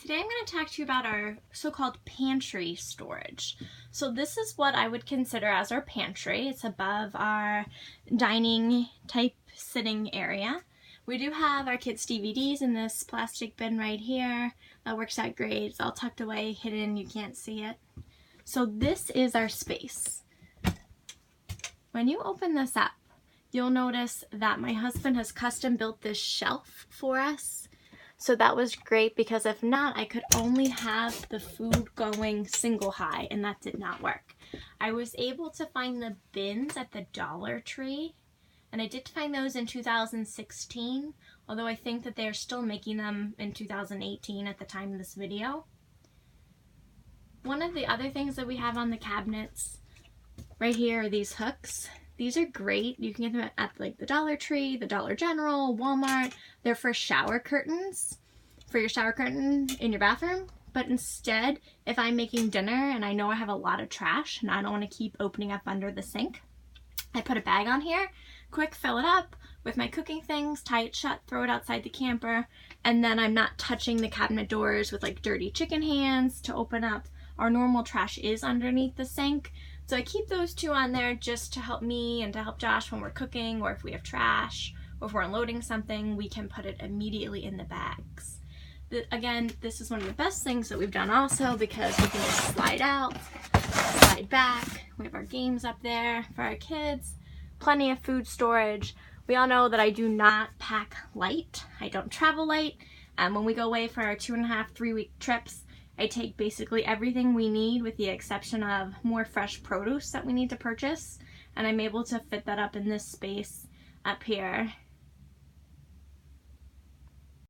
Today I'm going to talk to you about our so-called pantry storage. So this is what I would consider as our pantry. It's above our dining type sitting area. We do have our kids' DVDs in this plastic bin right here. That works out great. It's all tucked away, hidden, you can't see it. So this is our space. When you open this up, you'll notice that my husband has custom built this shelf for us. So that was great because if not, I could only have the food going single high, and that did not work. I was able to find the bins at the Dollar Tree, and I did find those in 2016, although I think that they're still making them in 2018 at the time of this video. One of the other things that we have on the cabinets right here are these hooks. These are great. You can get them at like the Dollar Tree, the Dollar General, Walmart. They're for shower curtains, for your shower curtain in your bathroom. But instead, if I'm making dinner and I know I have a lot of trash and I don't want to keep opening up under the sink, I put a bag on here, quick fill it up with my cooking things, tie it shut, throw it outside the camper, and then I'm not touching the cabinet doors with like dirty chicken hands to open up. Our normal trash is underneath the sink. So I keep those two on there just to help me and to help Josh when we're cooking, or if we have trash, or if we're unloading something, we can put it immediately in the bags. Again, this is one of the best things that we've done also because we can just slide out, slide back. We have our games up there for our kids, plenty of food storage. We all know that I do not pack light. I don't travel light. When we go away for our 2.5, 3 week trips, I take basically everything we need with the exception of more fresh produce that we need to purchase, and I'm able to fit that up in this space up here